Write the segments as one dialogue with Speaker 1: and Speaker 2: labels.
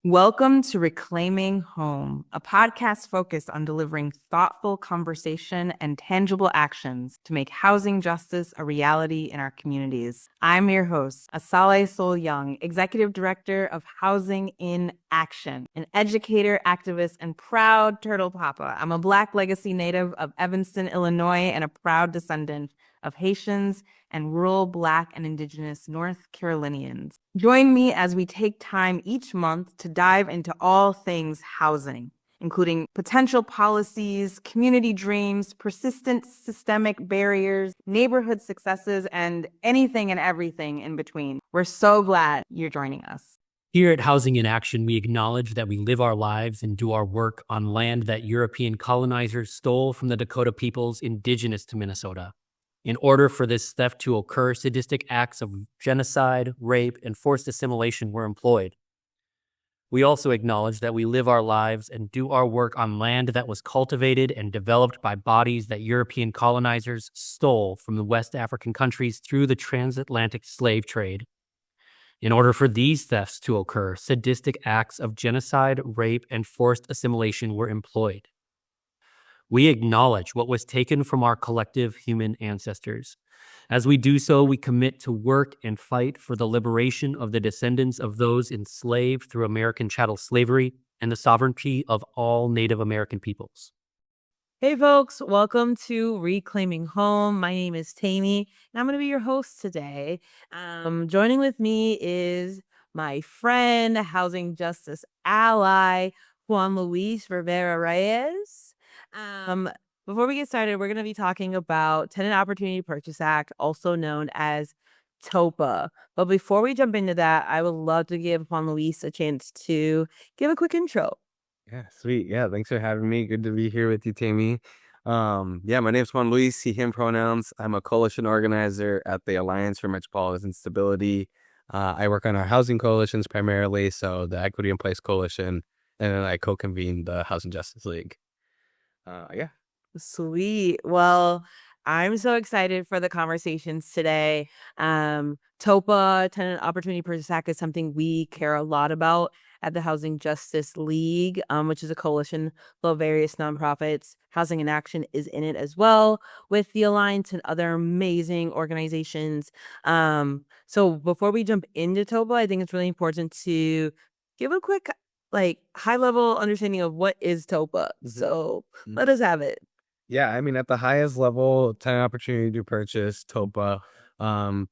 Speaker 1: Welcome to Reclaiming Home, a podcast focused on delivering thoughtful conversation and tangible actions to make housing justice a reality in our communities. I'm your host, Asale Sol Young, Executive Director of Housing in Action, an educator, activist, and proud Turtle Papa. I'm a Black legacy native of Evanston, Illinois, and a proud descendant of Haitians and rural Black and Indigenous North Carolinians. Join me as we take time each month to dive into all things housing, including potential policies, community dreams, persistent systemic barriers, neighborhood successes, and anything and everything in between. We're so glad you're joining us.
Speaker 2: Here at Housing in Action, we acknowledge that we live our lives and do our work on land that European colonizers stole from the Dakota peoples indigenous to Minnesota. In order for this theft to occur, sadistic acts of genocide, rape, and forced assimilation were employed. We also acknowledge that we live our lives and do our work on land that was cultivated and developed by bodies that European colonizers stole from the West African countries through the transatlantic slave trade. In order for these thefts to occur, sadistic acts of genocide, rape, and forced assimilation were employed. We acknowledge what was taken from our collective human ancestors. As we do so, we commit to work and fight for the liberation of the descendants of those enslaved through American chattel slavery and the sovereignty of all Native American peoples.
Speaker 1: Hey folks, welcome to Reclaiming Home. My name is Tammy, and I'm going to be your host today. Joining with me is my friend, housing justice ally, Juan Luis Rivera Reyes. Before we get started, we're going to be talking about Tenant Opportunity Purchase Act, also known as TOPA. But before we jump into that, I would love to give Juan Luis a chance to give a quick intro.
Speaker 3: Yeah, sweet. Yeah, thanks for having me. Good to be here with you, Tammy. My name's Juan Luis, he, him pronouns. I'm a coalition organizer at the Alliance for Metropolitan Stability. I work on our housing coalitions primarily, so the Equity in Place Coalition, and then I co-convene the Housing Justice League.
Speaker 1: Sweet. Well, I'm so excited for the conversations today. TOPA, Tenant Opportunity Purchase Act, is something we care a lot about at the Housing Justice League, which is a coalition of various nonprofits. Housing in Action is in it as well, with the Alliance and other amazing organizations. So before we jump into TOPA, I think it's really important to give a quick high-level understanding of what is TOPA. So let us have it.
Speaker 3: Yeah, I mean, at the highest level, tenant opportunity to purchase, TOPA,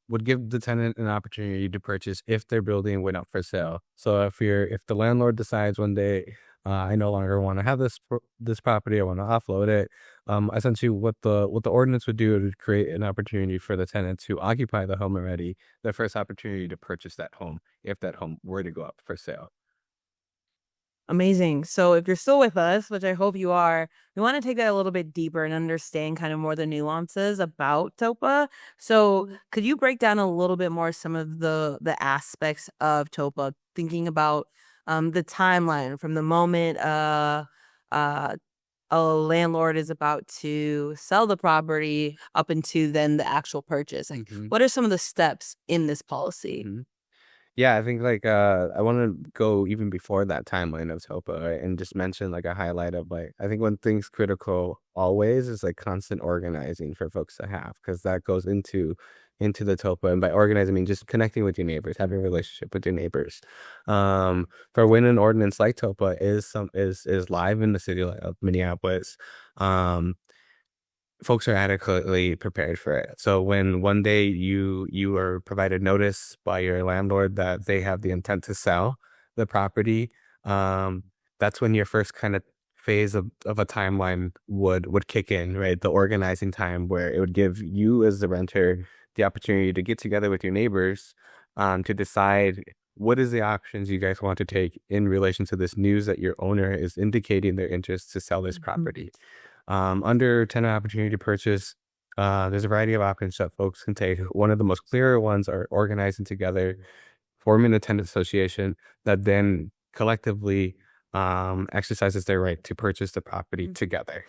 Speaker 3: would give the tenant an opportunity to purchase if their building went up for sale. So if the landlord decides one day, I no longer want to have this property, I want to offload it. Essentially, what the ordinance would do would create an opportunity for the tenant to occupy the home already, the first opportunity to purchase that home if that home were to go up for sale.
Speaker 1: Amazing. So if you're still with us, which I hope you are, we want to take that a little bit deeper and understand kind of more the nuances about TOPA. So could you break down a little bit more some of the aspects of TOPA, thinking about the timeline from the moment a landlord is about to sell the property up into then the actual purchase? What are some of the steps in this policy?
Speaker 3: Yeah, I think I want to go even before that timeline of TOPA, right? And just mention a highlight of I think one thing's critical always is constant organizing for folks to have, because that goes into the TOPA. And by organizing, I mean just connecting with your neighbors, having a relationship with your neighbors. For when an ordinance like TOPA is live in the city of Minneapolis, folks are adequately prepared for it. So when one day you are provided notice by your landlord that they have the intent to sell the property, that's when your first kind of phase of a timeline would kick in, right? The organizing time, where it would give you as the renter the opportunity to get together with your neighbors to decide what is the options you guys want to take in relation to this news that your owner is indicating their interest to sell this property. Under tenant opportunity to purchase, there's a variety of options that folks can take. One of the most clear ones are organizing together, forming a tenant association that then collectively exercises their right to purchase the property together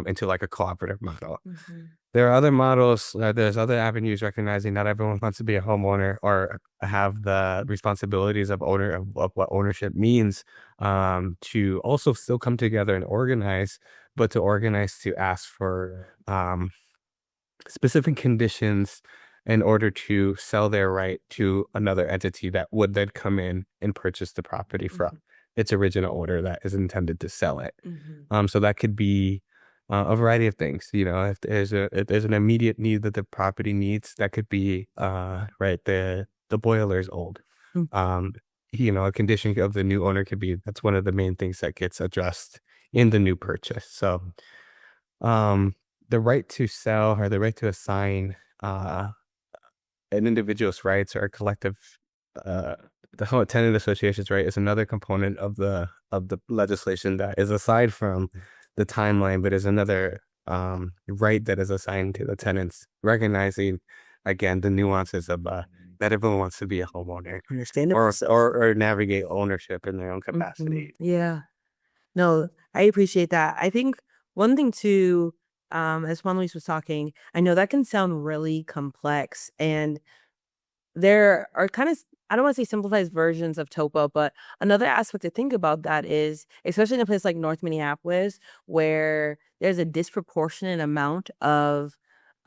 Speaker 3: into a cooperative model. There are other models, there's other avenues recognizing not everyone wants to be a homeowner or have the responsibilities of of what ownership means, to also still come together and organize, but to organize to ask for specific conditions in order to sell their right to another entity that would then come in and purchase the property from its original owner that is intended to sell it. So that could be a variety of things. You know, if there's an immediate need that the property needs, that could be right, the boiler's old. Um, you know, a condition of the new owner could be that's one of the main things that gets addressed in the new purchase. So the right to sell or the right to assign an individual's rights or a collective the whole tenant associations right is another component of the legislation that is aside from the timeline, but is another right that is assigned to the tenants, recognizing again the nuances of that everyone wants to be a homeowner
Speaker 4: Understandable.
Speaker 3: or navigate ownership in their own capacity.
Speaker 4: Yeah. No, I appreciate that. I think one thing too, as Juan Luis was talking, I know that can sound really complex, and there are kind of, I don't want to say simplified versions of TOPA, but another aspect to think about that is, especially in a place like North Minneapolis, where there's a disproportionate amount of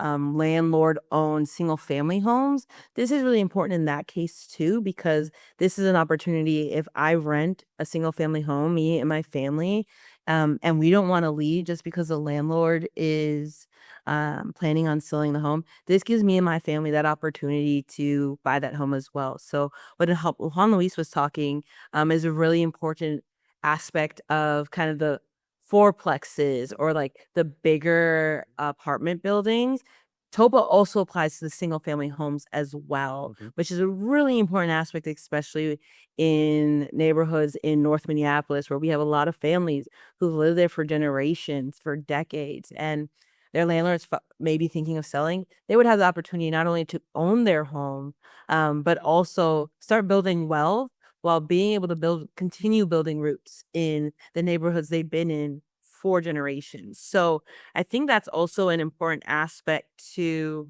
Speaker 4: landlord-owned single-family homes. This is really important in that case too, because this is an opportunity. If I rent a single-family home, me and my family, and we don't want to leave just because the landlord is planning on selling the home, this gives me and my family that opportunity to buy that home as well. So what Juan Luis was talking is a really important aspect of kind of the fourplexes or like the bigger apartment buildings. TOPA also applies to the single family homes as well, which is a really important aspect, especially in neighborhoods in North Minneapolis, where we have a lot of families who live there for generations, for decades, and their landlords may be thinking of selling. They would have the opportunity not only to own their home, but also start building wealth while being able to continue building roots in the neighborhoods they've been in for generations. So I think that's also an important aspect to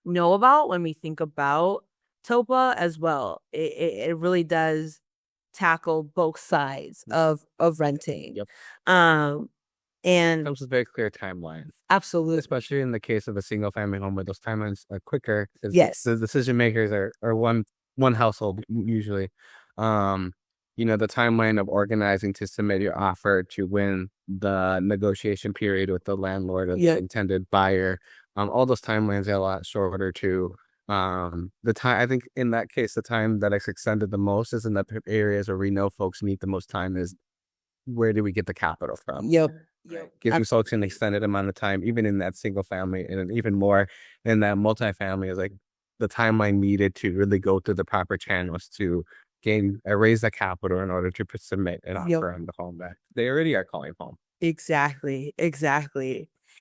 Speaker 4: know about when we think about TOPA as well. It really does tackle both sides of renting.
Speaker 3: Yep.
Speaker 4: And
Speaker 3: Comes with very clear timelines.
Speaker 4: Absolutely.
Speaker 3: Especially in the case of a single family home where those timelines are quicker.
Speaker 4: Yes.
Speaker 3: The decision makers are one household usually. You know, the timeline of organizing to submit your offer to win the negotiation period with the landlord and the intended buyer. All those timelines are a lot shorter too. The time, I think in that case, the time that it's extended the most is in the areas where we know folks need the most time is where do we get the capital from?
Speaker 4: Yep.
Speaker 3: Gives folks an extended amount of time, even in that single family, and even more in that multifamily is like the timeline needed to really go through the proper channels to raise the capital in order to submit an offer on the home that they already are calling home.
Speaker 4: Exactly.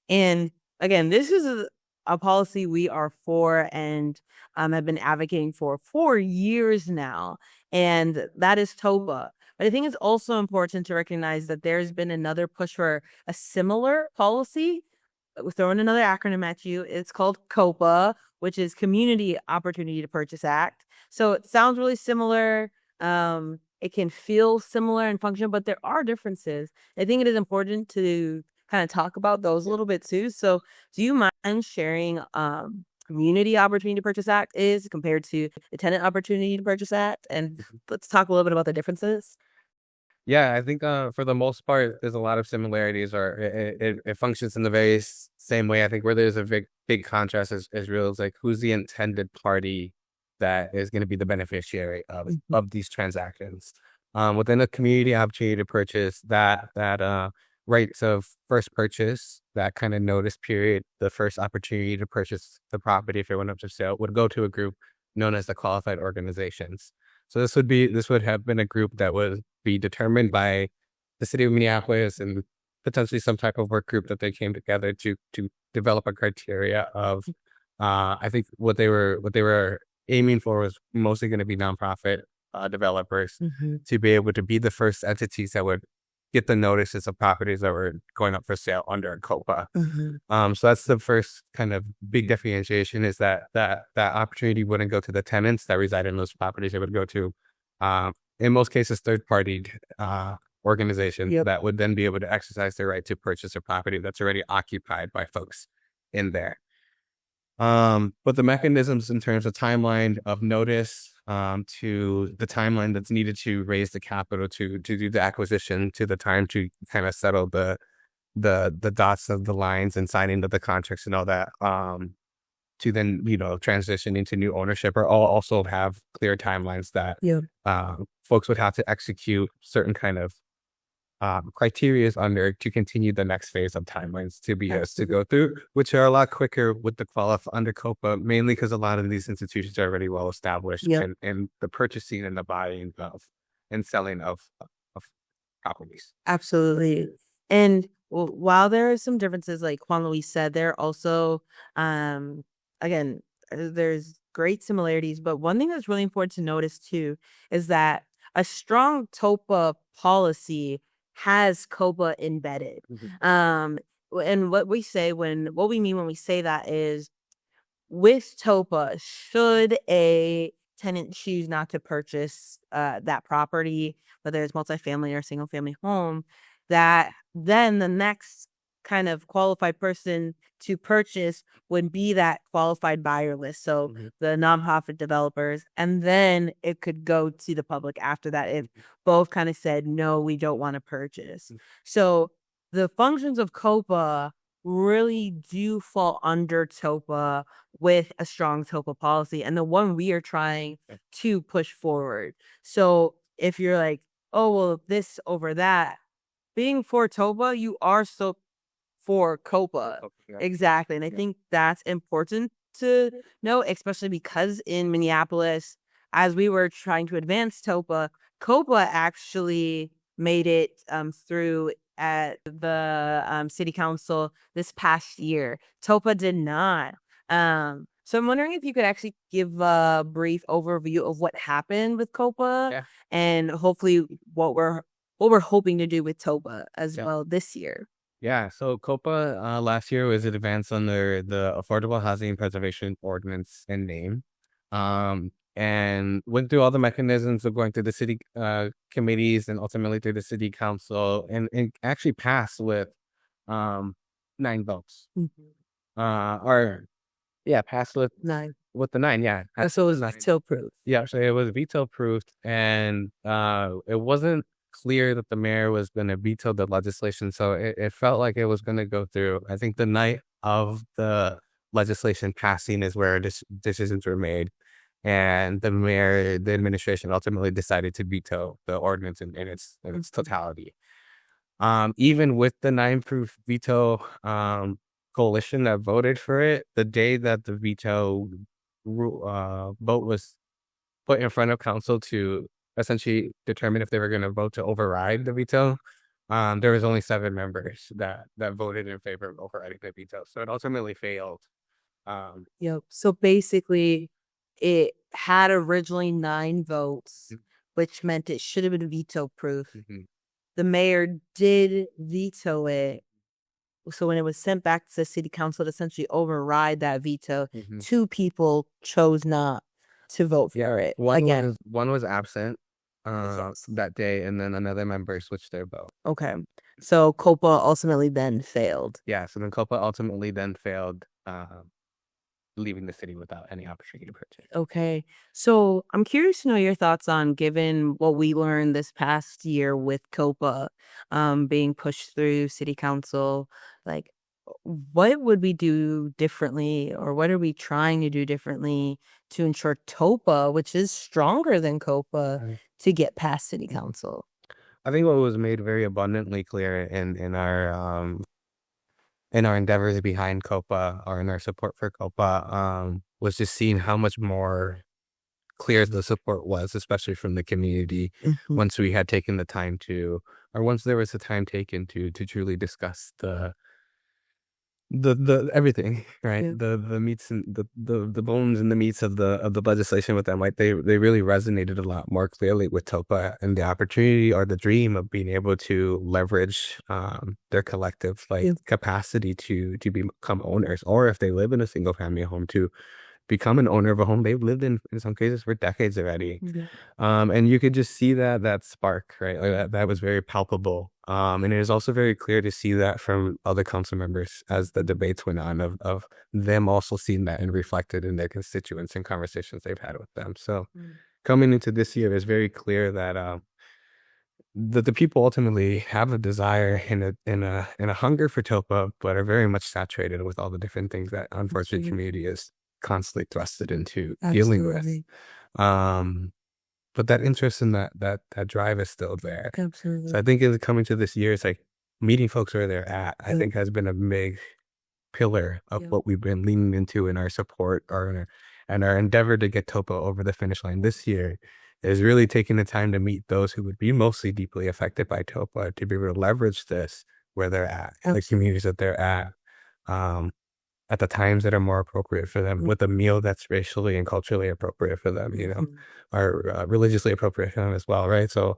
Speaker 4: And again, this is a policy we are for and have been advocating for years now, and that is TOPA. But I think it's also important to recognize that there's been another push for a similar policy. We're throwing another acronym at you. It's called COPA, which is Community Opportunity to Purchase Act. So it sounds really similar. It can feel similar in function, but there are differences. I think it is important to kind of talk about those a little bit too. So do you mind sharing Community Opportunity to Purchase Act is compared to the Tenant Opportunity to Purchase Act? And let's talk a little bit about the differences.
Speaker 3: Yeah, I think for the most part, there's a lot of similarities, or it functions in the very same way. I think where there's a big contrast is real is like who's the intended party that is going to be the beneficiary of these transactions. Within a community opportunity to purchase, that rights of first purchase, that kind of notice period, the first opportunity to purchase the property if it went up for sale would go to a group known as the qualified organizations. So this would have been a group that would be determined by the city of Minneapolis and potentially some type of work group that they came together to develop a criteria of. I think what they were aiming for was mostly going to be nonprofit developers to be able to be the first entities that would get the notices of properties that were going up for sale under a COPA. So that's the first kind of big differentiation, is that opportunity wouldn't go to the tenants that reside in those properties. It would go to, in most cases, third-party organizations that would then be able to exercise their right to purchase a property that's already occupied by folks in there. But the mechanisms in terms of timeline of notice, to the timeline that's needed to raise the capital to do the acquisition, to the time to kind of settle the dots of the lines and signing of the contracts and all that, to then, transition into new ownership, or all also have clear timelines that folks would have to execute certain kind of criteria under to continue the next phase of timelines to be to go through, which are a lot quicker with the qualify under COPA, mainly because a lot of these institutions are already well established in the purchasing and the buying of and selling of properties.
Speaker 4: Absolutely. And while there are some differences, like Juan Luis said, there are also, again, there's great similarities. But one thing that's really important to notice too is that a strong TOPA policy has COPA embedded. And what we mean when we say that is, with TOPA, should a tenant choose not to purchase that property, whether it's multifamily or single family home, that then the next kind of qualified person to purchase would be that qualified buyer list. So the nonprofit developers, and then it could go to the public after that if both kind of said, no, we don't want to purchase. So the functions of COPA really do fall under TOPA with a strong TOPA policy, and the one we are trying to push forward. So if you're like, oh, well, this over that, being for TOPA, you are still for COPA. Exactly. And I think that's important to know, especially because in Minneapolis, as we were trying to advance TOPA, COPA actually made it through at the city council this past year. TOPA did not. So I'm wondering if you could actually give a brief overview of what happened with COPA and hopefully what we're hoping to do with TOPA as well this year.
Speaker 3: Yeah, so COPA last year was advanced under the Affordable Housing Preservation Ordinance and name, and went through all the mechanisms of going through the city committees and ultimately through the city council, and actually passed with 9 votes. Passed with
Speaker 4: 9.
Speaker 3: With the 9, yeah.
Speaker 4: So it was veto proof.
Speaker 3: Yeah, so it was veto proof, and it wasn't clear that the mayor was going to veto the legislation, so it felt like it was going to go through. I think the night of the legislation passing is where decisions were made, and the administration ultimately decided to veto the ordinance in its totality. Even with the 9-proof veto coalition that voted for it, the day that the veto vote was put in front of council to essentially determine if they were going to vote to override the veto, there was only 7 members that voted in favor of overriding the veto. So it ultimately failed.
Speaker 4: So basically, it had originally 9 votes, which meant it should have been veto proof. The mayor did veto it. So when it was sent back to the city council to essentially override that veto, 2 people chose not to vote for it.
Speaker 3: One was absent that day, and then another member switched their vote.
Speaker 4: Okay. So COPA ultimately then failed.
Speaker 3: Yeah, so then COPA ultimately then failed, leaving the city without any opportunity to purchase.
Speaker 4: Okay. So I'm curious to know your thoughts on, given what we learned this past year with COPA being pushed through city council, like, what would we do differently, or what are we trying to do differently to ensure TOPA, which is stronger than COPA, to get past city council?
Speaker 3: I think what was made very abundantly clear in our endeavors behind COPA, or in our support for COPA, was just seeing how much more clear the support was, especially from the community, once we had taken the time to, or once there was a time taken to truly discuss the the everything, right?
Speaker 4: Yeah.
Speaker 3: The meats and the bones and the meats of the legislation with them, like they really resonated a lot more clearly with TOPA and the opportunity or the dream of being able to leverage their collective
Speaker 4: Yeah.
Speaker 3: capacity to become owners, or if they live in a single family home, to become an owner of a home they've lived in some cases for decades already.
Speaker 4: Yeah.
Speaker 3: And you could just see that spark, right? Like that was very palpable. And it is also very clear to see that from other council members as the debates went on, of them also seeing that and reflected in their constituents and conversations they've had with them. So coming into this year, it's very clear that the people ultimately have a desire and a hunger for TOPA, but are very much saturated with all the different things that unfortunate
Speaker 4: Absolutely.
Speaker 3: community is constantly thrusted into dealing with.
Speaker 4: Absolutely.
Speaker 3: But that interest and that drive is still there.
Speaker 4: Absolutely.
Speaker 3: So I think in coming to this year, it's like meeting folks where they're at, I think has been a big pillar of
Speaker 4: Yeah.
Speaker 3: what we've been leaning into in our support and our endeavor to get TOPA over the finish line this year, is really taking the time to meet those who would be mostly deeply affected by TOPA, to be able to leverage this where they're at, the communities that they're at the times that are more appropriate for them, with a meal that's racially and culturally appropriate for them, or religiously appropriate for them as well, right? So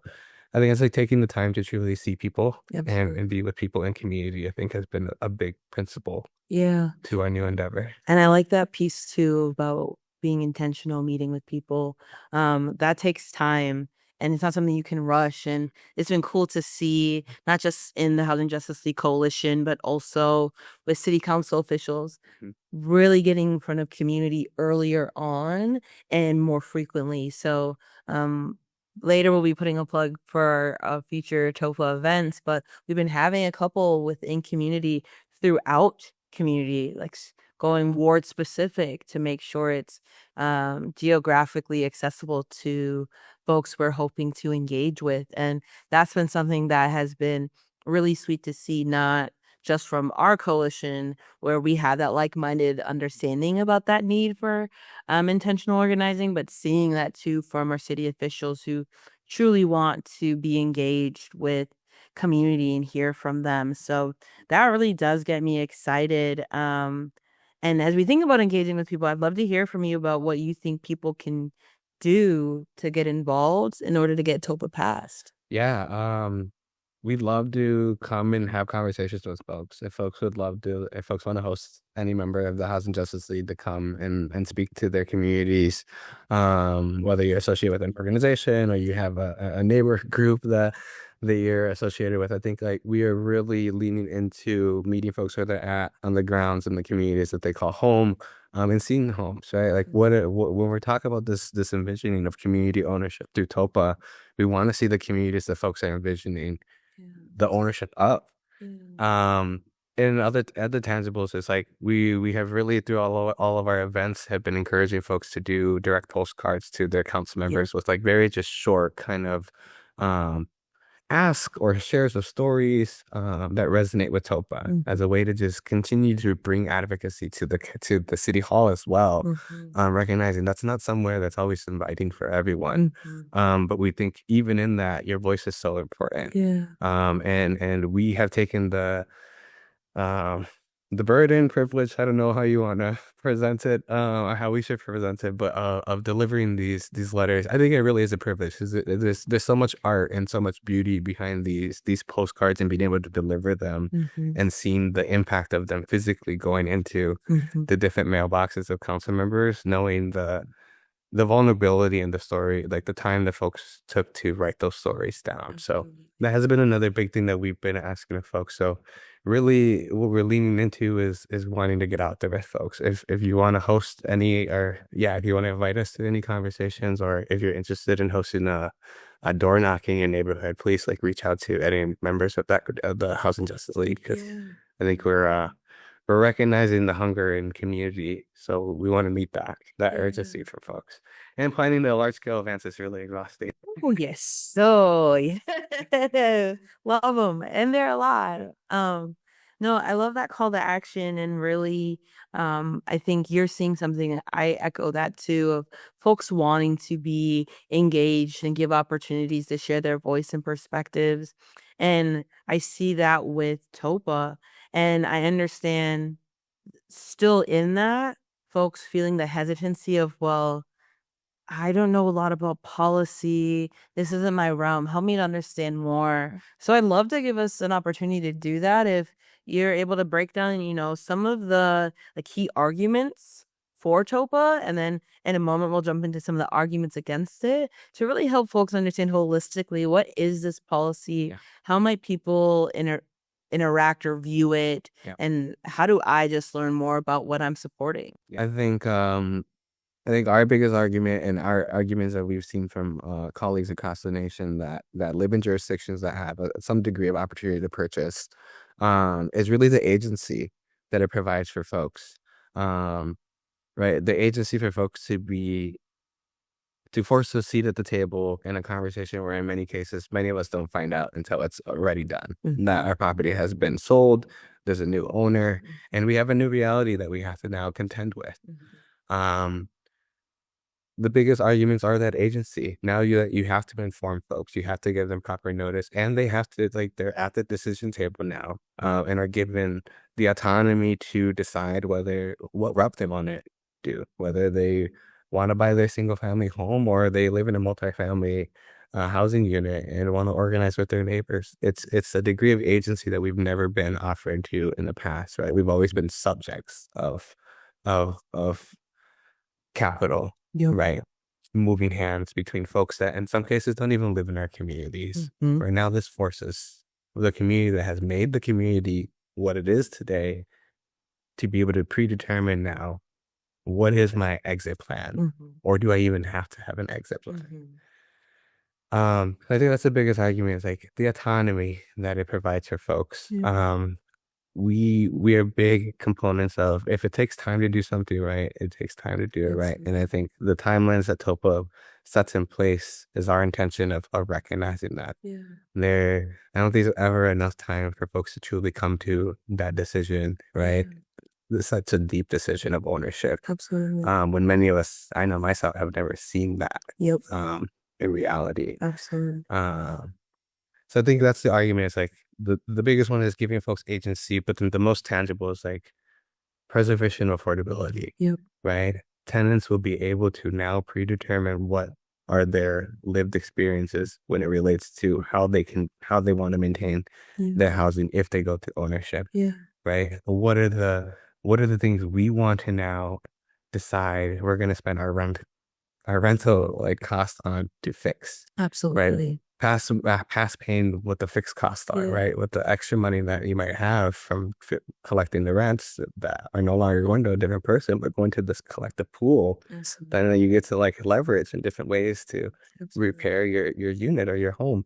Speaker 3: I think it's like taking the time to truly see people and be with people in community, I think has been a big principle
Speaker 4: Yeah.
Speaker 3: to our new endeavor.
Speaker 4: And I like that piece too about being intentional, meeting with people. That takes time and it's not something you can rush. And it's been cool to see, not just in the Housing Justice League Coalition, but also with city council officials really getting in front of community earlier on and more frequently. So later we'll be putting a plug for our future TOFA events, but we've been having a couple within community throughout community, like going ward specific to make sure it's geographically accessible to folks we're hoping to engage with. And that's been something that has been really sweet to see, not just from our coalition where we have that like-minded understanding about that need for intentional organizing, but seeing that too from our city officials who truly want to be engaged with community and hear from them. So that really does get me excited. And as we think about engaging with people, I'd love to hear from you about what you think people can do to get involved in order to get TOPA passed.
Speaker 3: Yeah, we'd love to come and have conversations with folks. If folks want to host any member of the Housing Justice League to come and speak to their communities, whether you're associated with an organization or you have a neighbor group that you're associated with, I think like we are really leaning into meeting folks where they're at on the grounds in the communities that they call home, and seeing homes, right? Like when we're talking about this envisioning of community ownership through TOPA, we want to see the communities that folks are envisioning the ownership of. And other tangibles is like we have really through all of our events have been encouraging folks to do direct postcards to their council members with like very just short kind of ask or shares of stories that resonate with TOPA as a way to just continue to bring advocacy to the city hall as well, recognizing that's not somewhere that's always inviting for everyone, but we think even in that your voice is so important. And we have taken the burden, privilege, I don't know how you want to present it, or how we should present it, but of delivering these letters. I think it really is a privilege. There's so much art and so much beauty behind these postcards and being able to deliver them and seeing the impact of them physically going into the different mailboxes of council members, knowing the vulnerability in the story, like the time that folks took to write those stories down. So that has been another big thing that we've been asking of folks. So really what we're leaning into is wanting to get out there with folks. If you want to host any, or if you want to invite us to any conversations, or if you're interested in hosting a door knocking in your neighborhood, please like reach out to any members of the Housing Justice League, because I think we're recognizing the hunger in community, so we want to meet that urgency from folks. And planning the large scale events is really exhausting.
Speaker 4: Oh yes, so love them, and they're a lot. No, I love that call to action, and really, I think you're seeing something. I echo that too, of folks wanting to be engaged and give opportunities to share their voice and perspectives, and I see that with TOPA. And I understand still in that, folks feeling the hesitancy of, well, I don't know a lot about policy. This isn't my realm. Help me to understand more. So I'd love to give us an opportunity to do that if you're able to break down, some of the key arguments for TOPA, and then in a moment we'll jump into some of the arguments against it to really help folks understand holistically what is this policy, how might people interact or view it, and how do I just learn more about what I'm supporting?
Speaker 3: I think our biggest argument and our arguments that we've seen from colleagues across the nation that live in jurisdictions that have some degree of opportunity to purchase is really the agency that it provides for folks. Right, the agency for folks to force a seat at the table in a conversation where in many cases many of us don't find out until it's already done. That our property has been sold, there's a new owner, and we have a new reality that we have to now contend with. The biggest arguments are that agency. Now you have to inform folks. You have to give them proper notice, and they have to they're at the decision table now, and are given the autonomy to decide what route they want to do, whether they want to buy their single family home or they live in a multifamily housing unit and want to organize with their neighbors. It's a degree of agency that we've never been offered to in the past. Right, we've always been subjects of capital. Right, moving hands between folks that in some cases don't even live in our communities. Right now, this forces the community that has made the community what it is today to be able to predetermine now, what is my exit plan, or do I even have to have an exit plan? I think that's the biggest argument, is like the autonomy that it provides for folks. We are big components of, if it takes time to do something right, it takes time to do it right. And I think the timelines that TOPA sets in place is our intention of recognizing that. I don't think there's ever enough time for folks to truly come to that decision, right? It's such a deep decision of ownership.
Speaker 4: Absolutely.
Speaker 3: When many of us, I know myself, have never seen that in reality.
Speaker 4: Absolutely.
Speaker 3: So I think that's the argument. It's like the biggest one is giving folks agency, but then the most tangible is like preservation of affordability. Right? Tenants will be able to now predetermine what are their lived experiences when it relates to how they want to maintain their housing if they go to ownership. Right? What are the things we want to now decide we're going to spend our rental cost on to fix?
Speaker 4: Absolutely.
Speaker 3: Right? Past paying what the fixed costs are, right? With the extra money that you might have from collecting the rents that are no longer going to a different person, but going to this collective pool. Then you get to leverage in different ways to repair your unit or your home.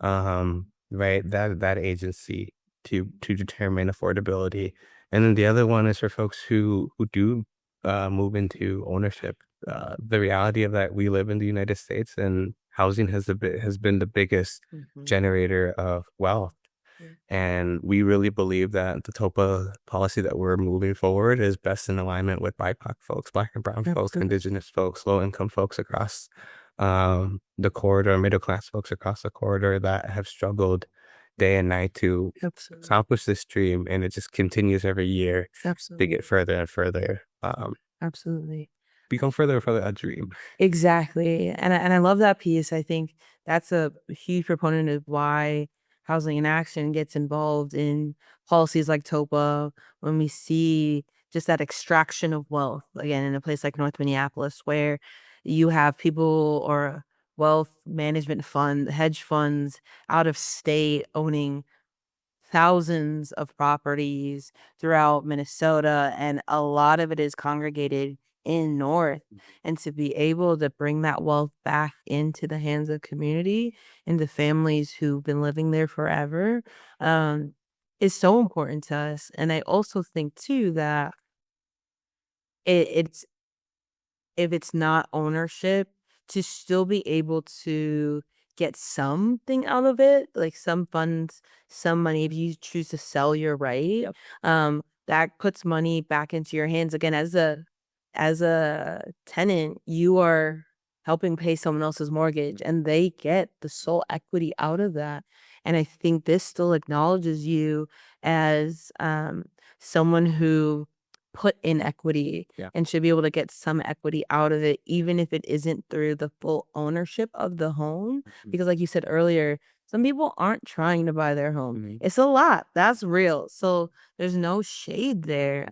Speaker 3: Right? That agency to determine affordability. And then the other one is for folks who do move into ownership. The reality of that, we live in the United States, and housing has been the biggest generator of wealth. And we really believe that the TOPA policy that we're moving forward is best in alignment with BIPOC folks, Black and Brown folks, Indigenous folks, low-income folks across the corridor, middle-class folks across the corridor that have struggled day and night to accomplish this dream. And it just continues every year to get further and further.
Speaker 4: Absolutely.
Speaker 3: Become further and further a dream.
Speaker 4: Exactly. And I love that piece. I think that's a huge proponent of why Housing in Action gets involved in policies like TOPA, when we see just that extraction of wealth, again, in a place like North Minneapolis, where you have people or wealth management fund, hedge funds out of state owning thousands of properties throughout Minnesota, and a lot of it is congregated in North. And to be able to bring that wealth back into the hands of community and the families who've been living there forever is so important to us. And I also think too that it's, if it's not ownership, to still be able to get something out of it, like some funds, some money, if you choose to sell your right, that puts money back into your hands. Again, as a tenant, you are helping pay someone else's mortgage, and they get the sole equity out of that. And I think this still acknowledges you as someone who put in equity
Speaker 3: Yeah.
Speaker 4: and should be able to get some equity out of it, even if it isn't through the full ownership of the home. Because like you said earlier, some people aren't trying to buy their home.
Speaker 3: Mhm.
Speaker 4: It's a lot. That's real. So there's no shade there.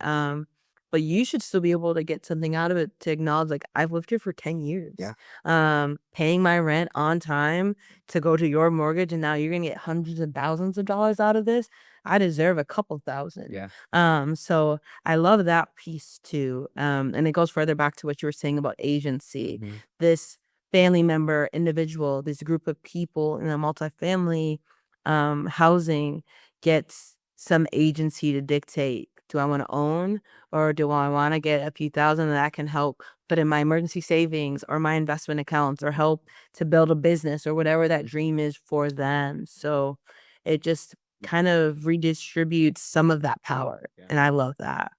Speaker 4: But you should still be able to get something out of it to acknowledge, like, I've lived here for 10 years.
Speaker 3: Yeah.
Speaker 4: Paying my rent on time to go to your mortgage, and now you're gonna get hundreds of thousands of dollars out of this. I deserve a couple thousand.
Speaker 3: Yeah.
Speaker 4: So I love that piece too. And it goes further back to what you were saying about agency.
Speaker 3: Mhm.
Speaker 4: This family member, individual, this group of people in a multifamily housing gets some agency to dictate, do I want to own, or do I want to get a few thousand that can help put in my emergency savings or my investment accounts, or help to build a business, or whatever that dream is for them. So it just kind of redistributes some of that power.
Speaker 3: Yeah.
Speaker 4: And I love that.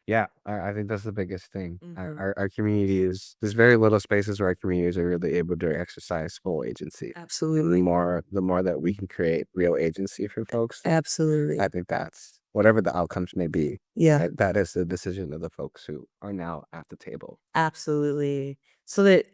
Speaker 3: Yeah, I think that's the biggest thing.
Speaker 4: Mhm.
Speaker 3: Our community there's very little spaces where our communities are really able to exercise full agency.
Speaker 4: Absolutely.
Speaker 3: The more that we can create real agency for folks,
Speaker 4: Absolutely.
Speaker 3: I think that's whatever the outcomes may be.
Speaker 4: Yeah,
Speaker 3: That is the decision of the folks who are now at the table.
Speaker 4: absolutely. So that,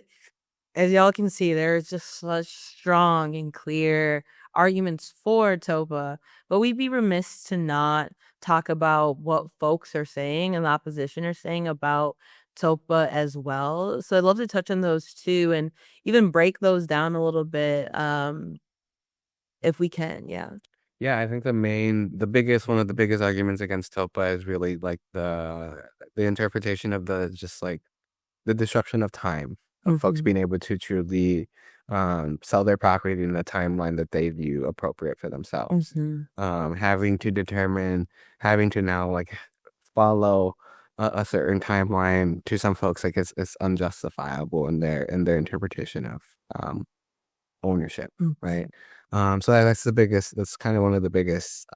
Speaker 4: as y'all can see, there's just such strong and clear arguments for TOPA, but we'd be remiss to not talk about what folks are saying and the opposition are saying about TOPA as well. So I'd love to touch on those too, and even break those down a little bit, if we can. Yeah.
Speaker 3: Yeah, I think one of the biggest arguments against TOPA is really like the interpretation of the disruption of time of folks
Speaker 4: Mhm.
Speaker 3: being able to truly sell their property in the timeline that they view appropriate for themselves.
Speaker 4: Mhm.
Speaker 3: Having to now like follow a certain timeline to some folks, like it's unjustifiable in their interpretation of ownership,
Speaker 4: Mm.
Speaker 3: right? So that's kind of one of the biggest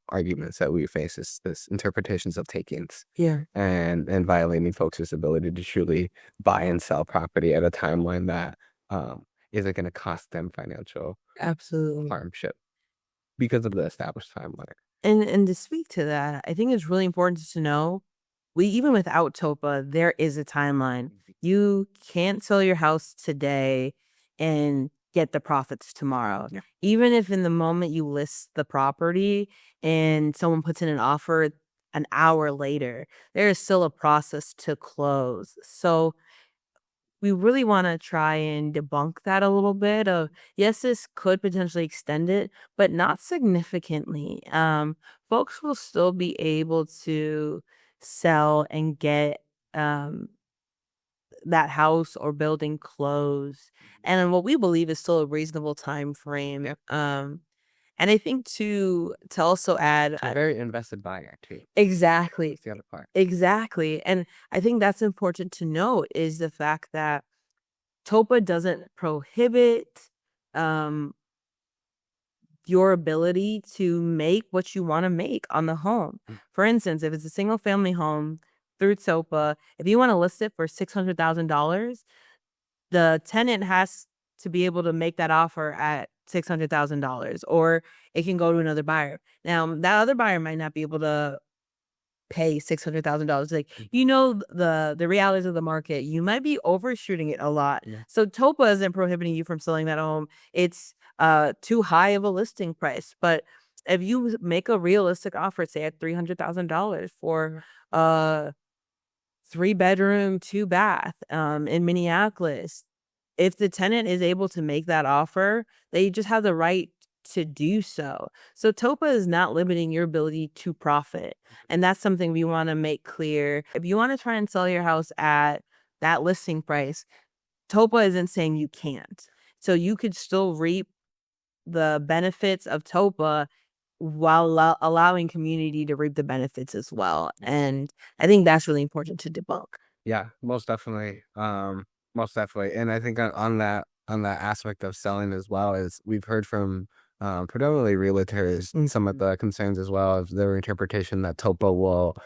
Speaker 3: arguments that we face is this interpretations of takings
Speaker 4: Yeah.
Speaker 3: and violating folks' ability to truly buy and sell property at a timeline that isn't going to cost them financial
Speaker 4: Absolutely.
Speaker 3: hardship because of the established timeline.
Speaker 4: And to speak to that, I think it's really important to know, we, even without TOPA, there is a timeline. You can't sell your house today and get the profits tomorrow.
Speaker 3: Yeah.
Speaker 4: Even if in the moment you list the property and someone puts in an offer an hour later, there is still a process to close. So we really want to try and debunk that a little bit of, yes, this could potentially extend it, but not significantly. Folks will still be able to sell and get um that house or building closed, and in what we believe is still a reasonable time frame.
Speaker 3: Yep.
Speaker 4: And I think to also add,
Speaker 3: It's a very invested buyer too.
Speaker 4: exactly.
Speaker 3: That's the other part.
Speaker 4: Exactly. And I think that's important to note, is the fact that TOPA doesn't prohibit um, your ability to make what you want to make on the home. For instance, if it's a single family home through TOPA, if you want to list it for $600,000, the tenant has to be able to make that offer at $600,000, or it can go to another buyer. Now, that other buyer might not be able to pay $600,000. Like, the realities of the market, you might be overshooting it a lot.
Speaker 3: Yeah.
Speaker 4: So TOPA isn't prohibiting you from selling that home. It's too high of a listing price. But if you make a realistic offer, say at $300,000 for 3-bedroom, 2-bath in Minneapolis, if the tenant is able to make that offer, they just have the right to do so. So TOPA is not limiting your ability to profit. And that's something we want to make clear. If you want to try and sell your house at that listing price, TOPA isn't saying you can't. So you could still reap the benefits of TOPA while allowing community to reap the benefits as well. And I think that's really important to debunk.
Speaker 3: Yeah, most definitely. Most definitely. And I think on that aspect of selling as well, is we've heard from predominantly realtors some of the concerns as well of their interpretation that TOPA will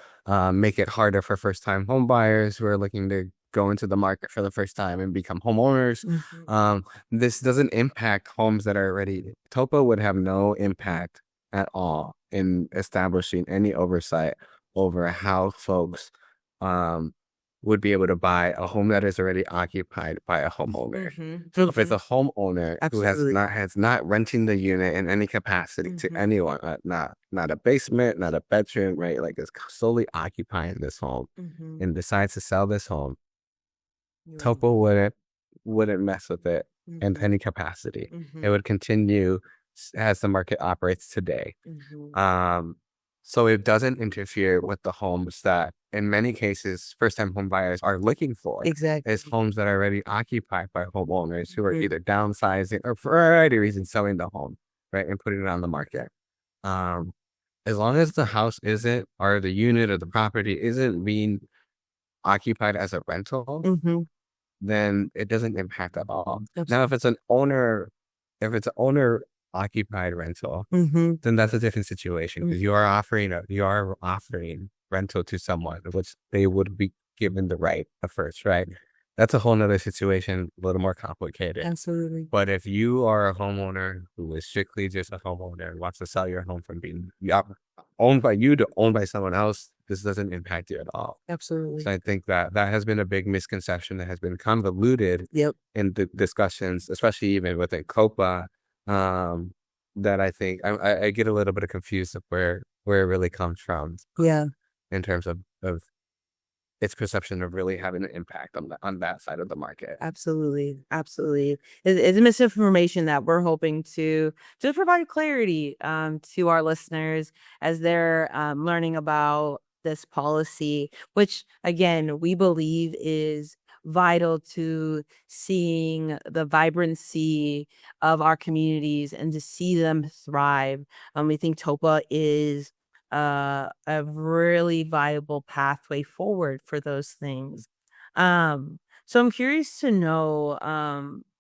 Speaker 3: make it harder for first time home buyers who are looking to go into the market for the first time and become homeowners. This doesn't impact homes that are already. TOPA would have no impact at all in establishing any oversight over how folks would be able to buy a home that is already occupied by a homeowner. So if it's a homeowner who has not renting the unit in any capacity to anyone, not a basement, not a bedroom, right? Like is solely occupying this home and decides to sell this home, TOPA wouldn't mess with it in any capacity. It would continue as the market operates today. So it doesn't interfere with the homes that, in many cases, first-time home buyers are looking for.
Speaker 4: Exactly.
Speaker 3: It's homes that are already occupied by homeowners who are either downsizing or for a variety of reasons selling the home, right, and putting it on the market. As long as the house isn't, or the unit or the property isn't being occupied as a rental, then it doesn't impact at all. Now, if it's an owner occupied rental, then that's a different situation because you are offering rental to someone, which they would be given the right of first, right? That's a whole nother situation, a little more complicated.
Speaker 4: Absolutely.
Speaker 3: But if you are a homeowner who is strictly just a homeowner and wants to sell your home from being owned by you to owned by someone else, this doesn't impact you at all.
Speaker 4: Absolutely.
Speaker 3: So I think that has been a big misconception that has been convoluted in the discussions, especially even within COPA, that I think I get a little bit confused of where it really comes from. In terms of its perception of really having an impact on that side of the market.
Speaker 4: Absolutely. It's misinformation that we're hoping to just provide clarity to our listeners as they're learning about this policy, which again we believe is vital to seeing the vibrancy of our communities and to see them thrive. We think TOPA is a really viable pathway forward for those things. So I'm curious to know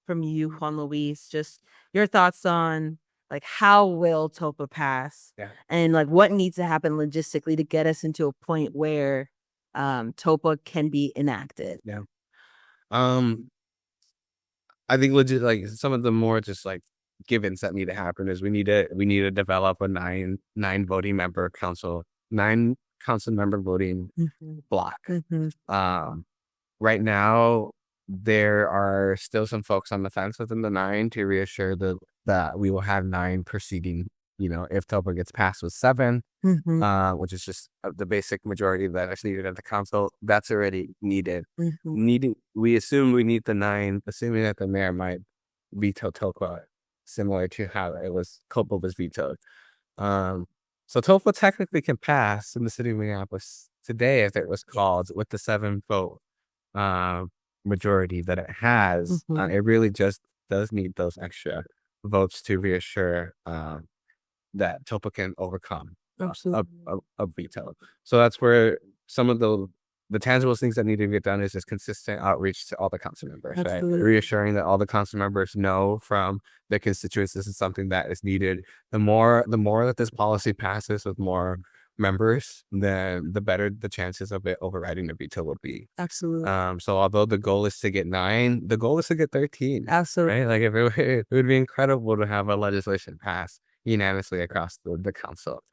Speaker 4: from you, Juan Luis, just your thoughts on like how will TOPA pass and like what needs to happen logistically to get us into a point where TOPA can be enacted.
Speaker 3: I think legit, like some of the more just like givens that need to happen is we need to develop a nine council member voting block. Right now there are still some folks on the fence within the 9 to reassure that we will have 9 proceeding. If TOPA gets passed with 7, which is just the basic majority that is needed at the council, that's already needed. We assume we need the 9, assuming that the mayor might veto TOPA, similar to how COPA was vetoed. So TOPA technically can pass in the city of Minneapolis today if it was called with the 7-vote majority that it has. It really just does need those extra votes to reassure that TOPA can overcome a veto. So that's where some of the tangible things that need to get done is just consistent outreach to all the council members, right? Reassuring that all the council members know from their constituents this is something that is needed. The more that this policy passes with more members, then the better the chances of it overriding the veto will be.
Speaker 4: Absolutely.
Speaker 3: So although the goal is to get 9, the goal is to get 13.
Speaker 4: Absolutely.
Speaker 3: Right? Like it would be incredible to have a legislation pass unanimously across the council.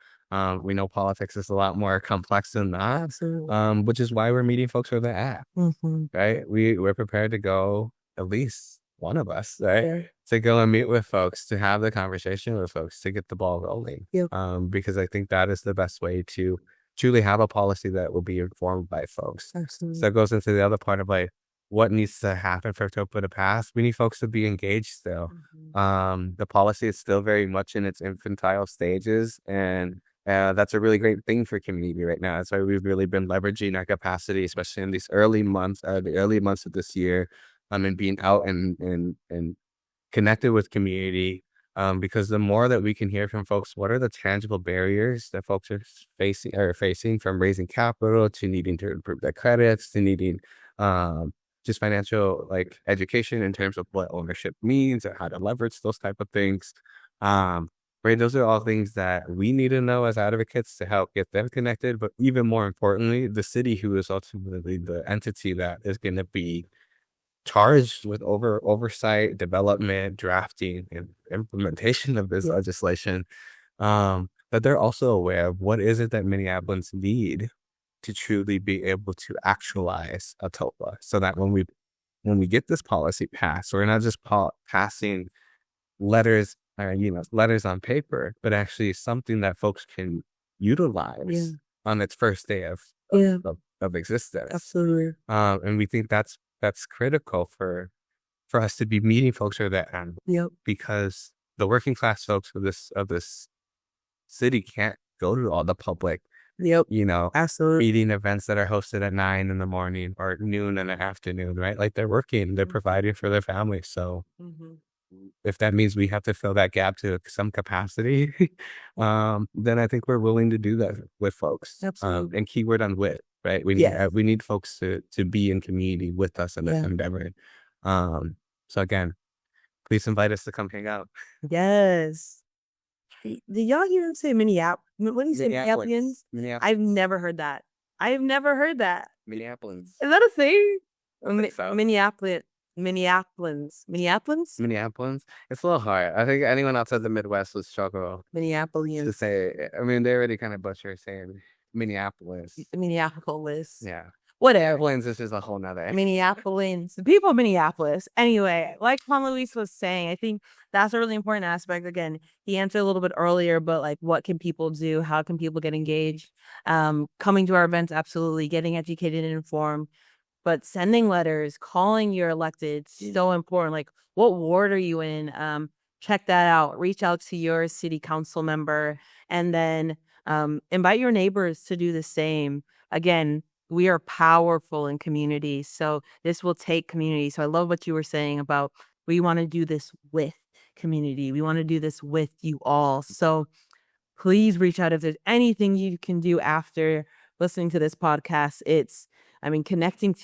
Speaker 3: We know politics is a lot more complex than that.
Speaker 4: Absolutely.
Speaker 3: Which is why we're meeting folks where they're at. Right? We're prepared to go, at least one of us, right? To go and meet with folks, to have the conversation with folks, to get the ball rolling. Because I think that is the best way to truly have a policy that will be informed by folks.
Speaker 4: Absolutely.
Speaker 3: So it goes into the other part of like, what needs to happen for TOPA to pass? We need folks to be engaged still. The policy is still very much in its infantile stages, and that's a really great thing for community right now. That's why we've really been leveraging our capacity, especially in these early months, the early months of this year, and being out and connected with community. Because the more that we can hear from folks, what are the tangible barriers that folks are facing from raising capital to needing to improve their credits to needing just financial education in terms of what ownership means and how to leverage those type of things. right? Those are all things that we need to know as advocates to help get them connected. But even more importantly, the city, who is ultimately the entity that is going to be charged with oversight, development, drafting, and implementation of this legislation, that they're also aware of what is it that Minneapolis need to truly be able to actualize a TOPA, so that when we get this policy passed, we're not just passing letters, or letters on paper, but actually something that folks can utilize on its first day of existence.
Speaker 4: Absolutely.
Speaker 3: And we think that's critical for us to be meeting folks at that end. Because the working class folks of this city can't go to all the public
Speaker 4: Absolutely.
Speaker 3: meeting events that are hosted at 9 in the morning or noon in the afternoon, right? Like, they're working, they're providing for their families. So if that means we have to fill that gap to some capacity, then I think we're willing to do that with folks.
Speaker 4: Absolutely.
Speaker 3: And keyword on with, right? We need folks to be in community with us in this endeavor. So again, please invite us to come hang out.
Speaker 4: Yes. Did y'all hear him say Minneapolis? What do you say, Minneapolis? I've never heard that.
Speaker 3: Minneapolis.
Speaker 4: Is that a thing?
Speaker 3: So.
Speaker 4: Minneapolis.
Speaker 3: It's a little hard. I think anyone outside the Midwest would struggle to
Speaker 4: Minneapolis.
Speaker 3: say. I mean, they already kind of butcher saying Minneapolis.
Speaker 4: Minneapolis.
Speaker 3: Yeah.
Speaker 4: Whatever.
Speaker 3: Minneapolis, this is a whole nother.
Speaker 4: Minneapolis. The people of Minneapolis. Anyway, like Juan Luis was saying, I think that's a really important aspect. Again, he answered a little bit earlier, but like, what can people do? How can people get engaged? Coming to our events, absolutely. Getting educated and informed. But sending letters, calling your elected, so important. Like, what ward are you in? Check that out. Reach out to your city council member, and then invite your neighbors to do the same. Again, we are powerful in community, so this will take community. So I love what you were saying about, we want to do this with community. We want to do this with you all. So please reach out if there's anything you can do after listening to this podcast. It's, connecting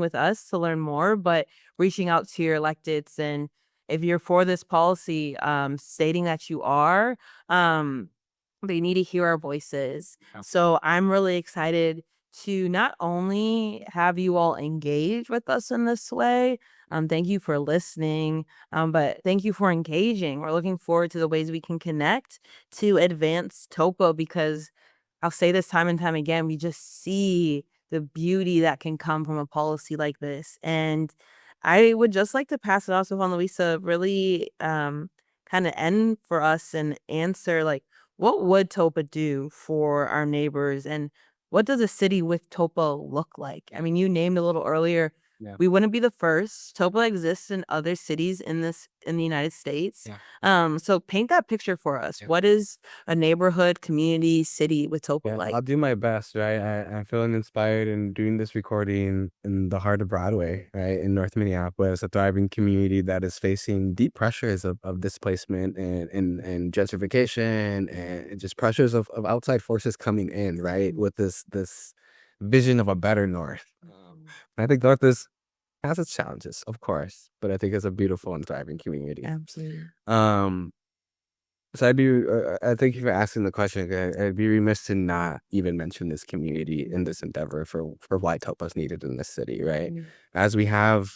Speaker 4: with us to learn more, but reaching out to your electeds. And if you're for this policy, stating that you are, they need to hear our voices. So I'm really excited to not only have you all engage with us in this way. Thank you for listening, but thank you for engaging. We're looking forward to the ways we can connect to advance TOPA, because I'll say this time and time again, we just see the beauty that can come from a policy like this. And I would just like to pass it off to Juan Luisa, really kind of end for us and answer, like, what would TOPA do for our neighbors, and what does a city with TOPA look like? You named a little earlier. We wouldn't be the first. TOPA exists in other cities in the United States. So paint that picture for us. What is a neighborhood, community, city with TOPA like?
Speaker 3: I'll do my best, right? I'm feeling inspired in doing this recording in the heart of Broadway, right? In North Minneapolis, a thriving community that is facing deep pressures of displacement and gentrification, and just pressures of outside forces coming in, right? With this vision of a better North. I think North has its challenges, of course, but I think it's a beautiful and thriving community.
Speaker 4: Absolutely.
Speaker 3: So I thank you for asking the question. I'd be remiss to not even mention this community in this endeavor for why TOPA is needed in this city, right? As we have,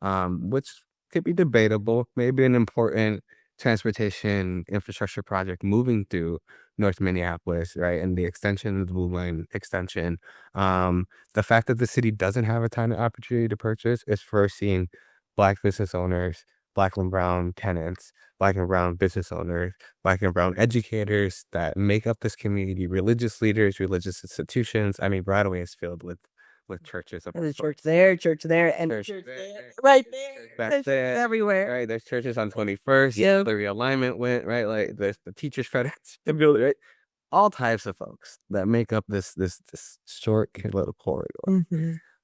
Speaker 3: which could be debatable, maybe an important transportation infrastructure project moving through North Minneapolis, right? And the extension of the Blue Line extension. The fact that the city doesn't have a ton of opportunity to purchase is first seeing Black business owners, Black and brown tenants, Black and brown business owners, Black and brown educators that make up this community, religious leaders, religious institutions. Broadway is filled with churches.
Speaker 4: There's a church there, and church there, right there. There's everywhere.
Speaker 3: Right, there's churches on 21st. The realignment went, right? Like, there's the teachers' federation building, right? All types of folks that make up this short little corridor.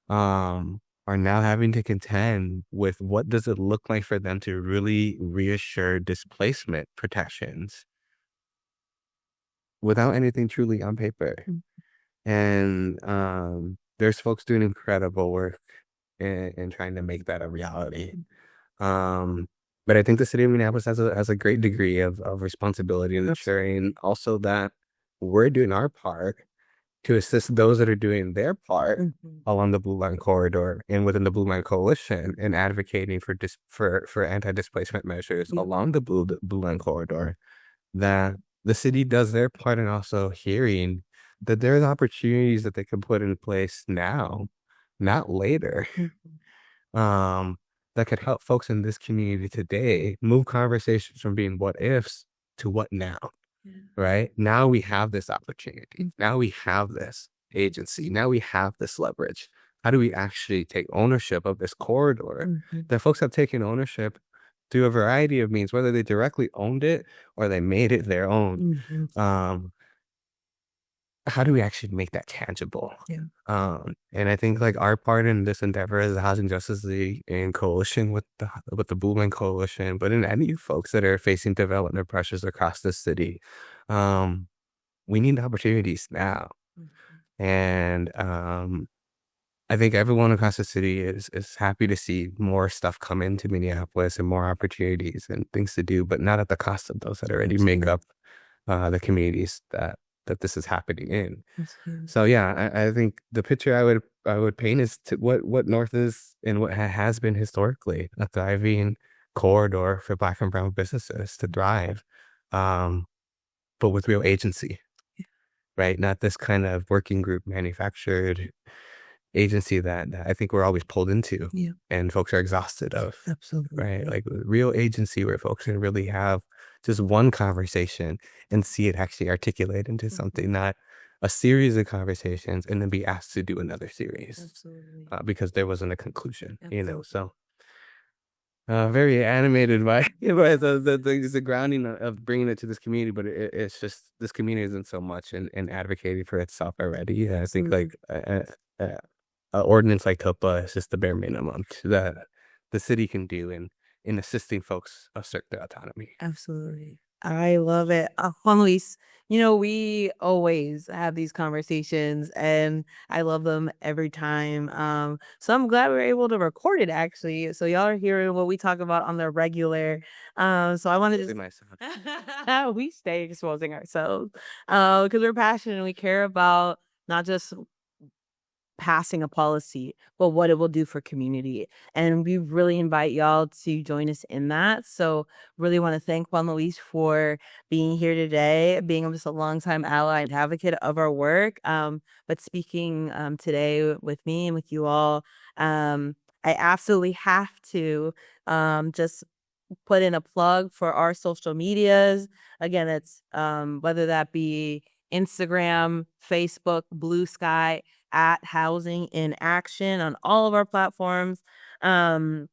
Speaker 3: Are now having to contend with what does it look like for them to really reassure displacement protections without anything truly on paper. And there's folks doing incredible work in trying to make that a reality. But I think the city of Minneapolis has a great degree of responsibility in ensuring also that we're doing our part to assist those that are doing their part along the Blue Line corridor and within the Blue Line Coalition in advocating for anti-displacement measures along the Blue Line corridor. That the city does their part in also hearing that there's opportunities that they can put in place now, not later. That could help folks in this community today move conversations from being what ifs to what now. Right? Now we have this opportunity. Now we have this agency. Now we have this leverage. How do we actually take ownership of this corridor that folks have taken ownership through a variety of means, whether they directly owned it or they made it their own? How do we actually make that tangible? And I think like our part in this endeavor as the Housing Justice League in coalition with the Blue Line Coalition, but in any folks that are facing development pressures across the city, we need opportunities now. And I think everyone across the city is happy to see more stuff come into Minneapolis and more opportunities and things to do, but not at the cost of those that already make up the communities that this is happening in. So yeah, I think the picture I would paint is to what North is and what has been historically a thriving corridor for Black and brown businesses to thrive, but with real agency, right? Not this kind of working group manufactured agency that I think we're always pulled into and folks are exhausted of. Absolutely. Right? Like real agency where folks can really have just one conversation and see it actually articulate into something, not a series of conversations and then be asked to do another series. Absolutely. Because there wasn't a conclusion. So very animated by the grounding of bringing it to this community, but it's just this community isn't so much in advocating for itself already. I think like an ordinance like TOPA is just the bare minimum that the city can do in assisting folks assert their autonomy.
Speaker 4: Absolutely. I love it. Juan Luis, we always have these conversations and I love them every time. So I'm glad we were able to record it actually. So y'all are hearing what we talk about on the regular. So I wanted to we stay exposing ourselves because we're passionate and we care about not just passing a policy, but what it will do for community. And we really invite y'all to join us in that. So really want to thank Juan Luis for being here today, being just a longtime ally and advocate of our work. But speaking today with me and with you all, I absolutely have to just put in a plug for our social medias. Again, it's whether that be Instagram, Facebook, Blue Sky, at Housing in Action on all of our platforms. In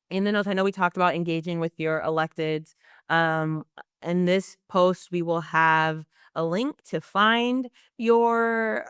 Speaker 4: the notes, I know we talked about engaging with your electeds. In this post, we will have a link to find your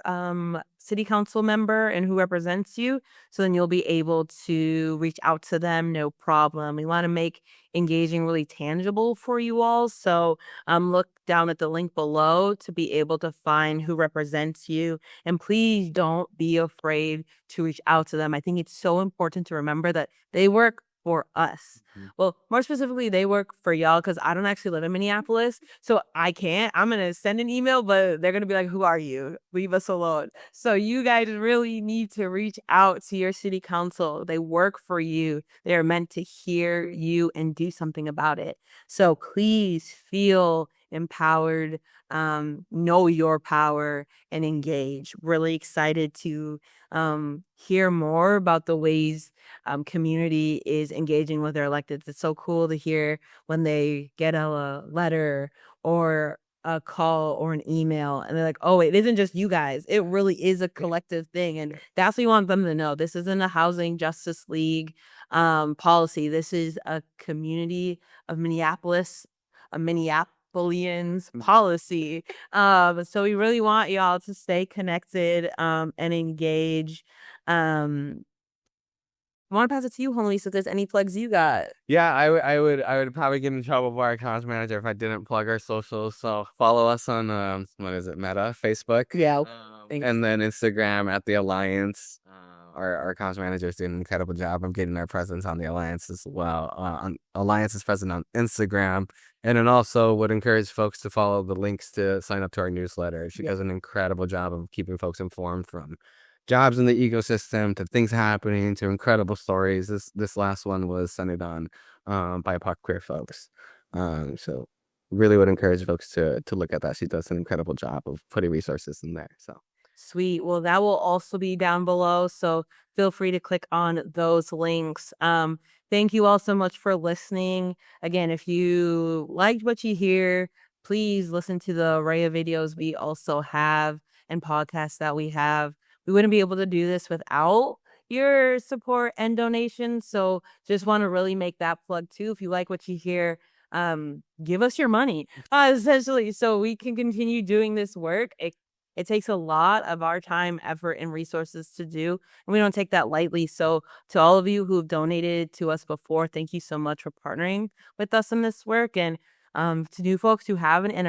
Speaker 4: city council member and who represents you. So then you'll be able to reach out to them, no problem. We want to make engaging really tangible for you all. So look down at the link below to be able to find who represents you. And please don't be afraid to reach out to them. I think it's so important to remember that they work for us. Well, more specifically, they work for y'all because I don't actually live in Minneapolis. So I can't. I'm going to send an email, but they're going to be like, who are you? Leave us alone. So you guys really need to reach out to your city council. They work for you. They are meant to hear you and do something about it. So please feel empowered, know your power, and engage. Really excited to hear more about the ways community is engaging with their electeds. It's so cool to hear when they get a letter or a call or an email and they're like, oh, it isn't just you guys. It really is a collective thing. And that's what you want them to know. This isn't a Housing Justice League policy. This is a community of Minneapolis, a Minneapolians policy. So we really want y'all to stay connected and engage. I want to pass it to you, Juan Luis, if there's any plugs you got.
Speaker 3: Yeah, I would probably get in trouble with our accounts manager if I didn't plug our socials. So follow us on what is it, Meta, Facebook.
Speaker 4: Yeah.
Speaker 3: And then Instagram at The Alliance. our comms manager is doing an incredible job of getting our presence on the Alliance as well. Alliance is present on Instagram, and then also would encourage folks to follow the links to sign up to our newsletter. She does an incredible job of keeping folks informed from jobs in the ecosystem to things happening to incredible stories. This last one was centered on BIPOC queer folks. So really would encourage folks to look at that. She does an incredible job of putting resources in there. So
Speaker 4: Sweet. Well, that will also be down below, so feel free to click on those links. Thank you all so much for listening. Again, if you liked what you hear, please listen to the array of videos we also have and podcasts that we have. We wouldn't be able to do this without your support and donations. So just want to really make that plug too. If you like what you hear, give us your money, essentially, so we can continue doing this work. It takes a lot of our time, effort, and resources to do, and we don't take that lightly. So to all of you who've donated to us before, thank you so much for partnering with us in this work. And to new folks who haven't and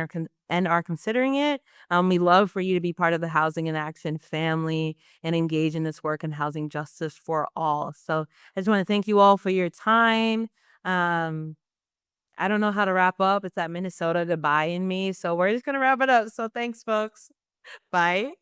Speaker 4: are considering it, we love for you to be part of the Housing in Action family and engage in this work in housing justice for all. So I just want to thank you all for your time. I don't know how to wrap up. It's that Minnesota goodbye in me. So we're just going to wrap it up. So thanks, folks. Bye.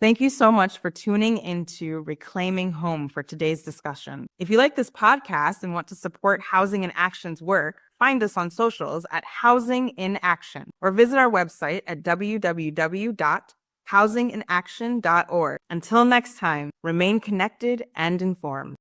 Speaker 1: Thank you so much for tuning into Reclaiming Home for today's discussion. If you like this podcast and want to support Housing in Action's work, find us on socials at Housing in Action or visit our website at www.housinginaction.org. Until next time, remain connected and informed.